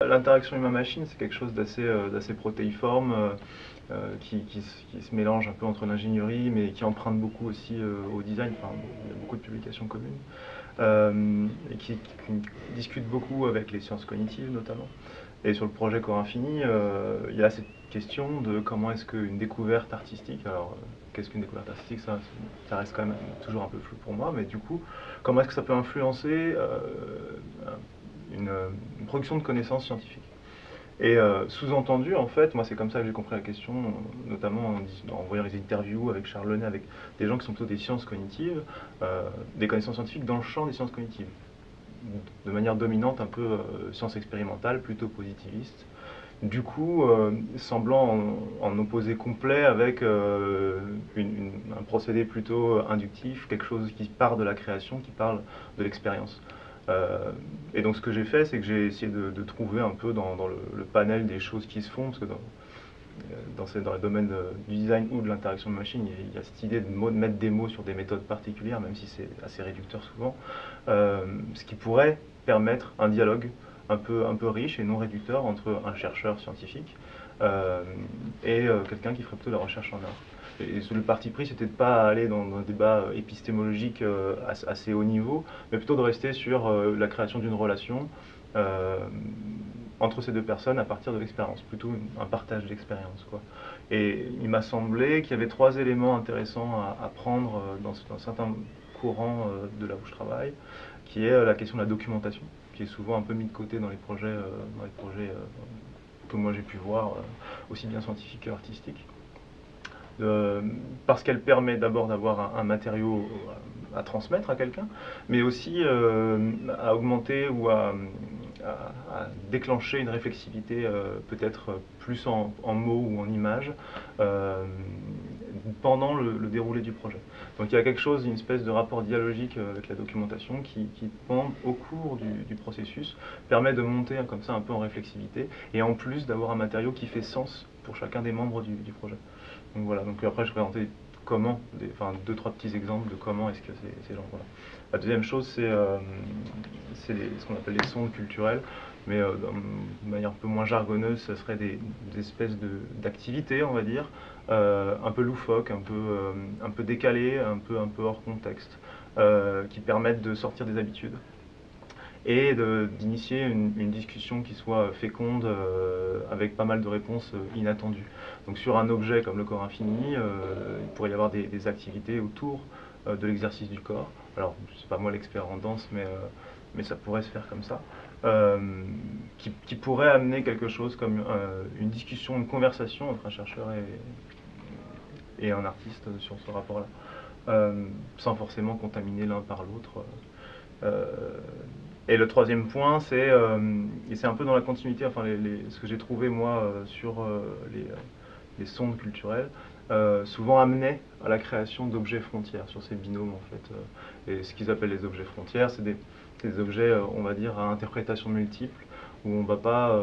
L'interaction humain-machine, c'est quelque chose d'assez protéiforme, qui se mélange un peu entre l'ingénierie, mais qui emprunte beaucoup aussi au design. Enfin, bon, il y a beaucoup de publications communes, et qui discute beaucoup avec les sciences cognitives notamment. Et sur le projet Corps Infini, il y a cette question de comment est-ce qu'une découverte artistique, alors qu'est-ce qu'une découverte artistique, ça reste quand même toujours un peu flou pour moi, mais du coup, comment est-ce que ça peut influencer une production de connaissances scientifiques. Et sous-entendu, en fait, moi c'est comme ça que j'ai compris la question, notamment en voyant les interviews avec Charles Lenay, avec des gens qui sont plutôt des sciences cognitives, des connaissances scientifiques dans le champ des sciences cognitives, de manière dominante un peu science expérimentale, plutôt positiviste. Du coup, semblant en opposé complet avec un procédé plutôt inductif, quelque chose qui part de la création, qui parle de l'expérience. Et donc ce que j'ai fait, c'est que j'ai essayé de trouver un peu dans le panel des choses qui se font, parce que dans le domaine du design ou de l'interaction de machine, il y a cette idée de mettre des mots sur des méthodes particulières, même si c'est assez réducteur souvent, ce qui pourrait permettre un dialogue un peu riche et non réducteur entre un chercheur scientifique et quelqu'un qui ferait plutôt de la recherche en art. Et le parti pris, c'était de ne pas aller dans un débat épistémologique assez haut niveau, mais plutôt de rester sur la création d'une relation entre ces deux personnes à partir de l'expérience, plutôt un partage d'expérience, quoi. Et il m'a semblé qu'il y avait trois éléments intéressants à prendre dans certains courants de là où je travaille, qui est la question de la documentation, qui est souvent un peu mis de côté dans les projets, que moi j'ai pu voir, aussi bien scientifiques qu'artistiques. Parce qu'elle permet d'abord d'avoir un matériau à transmettre à quelqu'un, mais aussi à augmenter ou à déclencher une réflexivité peut-être plus en mots ou en images pendant le déroulé du projet. Donc il y a quelque chose, une espèce de rapport dialogique avec la documentation qui pendant, au cours du processus, permet de monter comme ça un peu en réflexivité, et en plus d'avoir un matériau qui fait sens pour chacun des membres du projet. Donc voilà, donc après je vais présenter comment, enfin deux, trois petits exemples de comment est-ce que ces gens, voilà. La deuxième chose, c'est ce qu'on appelle les sondes culturelles, mais de manière un peu moins jargonneuse, ce serait des espèces d'activités, on va dire, un peu loufoques, un peu décalées, un peu hors contexte, qui permettent de sortir des habitudes et d'initier une discussion qui soit féconde avec pas mal de réponses inattendues. Donc sur un objet comme le corps infini, il pourrait y avoir des activités autour de l'exercice du corps. Alors, c'est pas moi l'expert en danse, mais ça pourrait se faire comme ça. Qui pourrait amener quelque chose comme une discussion, une conversation entre un chercheur et un artiste sur ce rapport-là, sans forcément contaminer l'un par l'autre. Euh, et le troisième point, et c'est un peu dans la continuité, enfin ce que j'ai trouvé moi sur les sondes culturelles, souvent amenait à la création d'objets frontières sur ces binômes en fait. Et ce qu'ils appellent les objets frontières, c'est des objets, on va dire, à interprétation multiple, où on ne va pas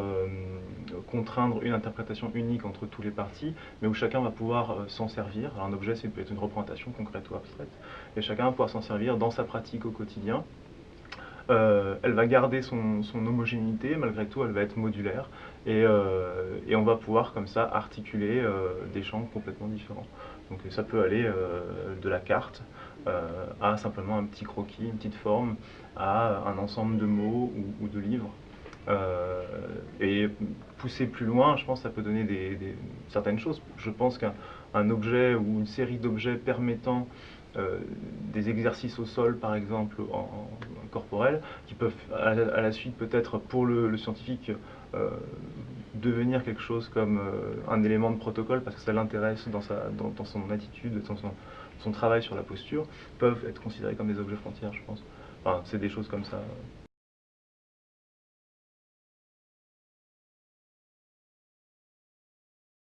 contraindre une interprétation unique entre tous les parties, mais où chacun va pouvoir s'en servir. Alors un objet, c'est peut être une représentation concrète ou abstraite, et chacun va pouvoir s'en servir dans sa pratique au quotidien. Elle va garder son homogénéité, malgré tout elle va être modulaire, et on va pouvoir comme ça articuler des champs complètement différents. Donc ça peut aller de la carte à simplement un petit croquis, une petite forme, à un ensemble de mots ou de livres. Et pousser plus loin, je pense que ça peut donner certaines choses. Je pense qu'un objet ou une série d'objets permettant des exercices au sol, par exemple, en corporel, qui peuvent à la suite peut-être pour le scientifique devenir quelque chose comme un élément de protocole parce que ça l'intéresse dans son attitude, dans son travail sur la posture, peuvent être considérés comme des objets frontières, je pense. Enfin, c'est des choses comme ça.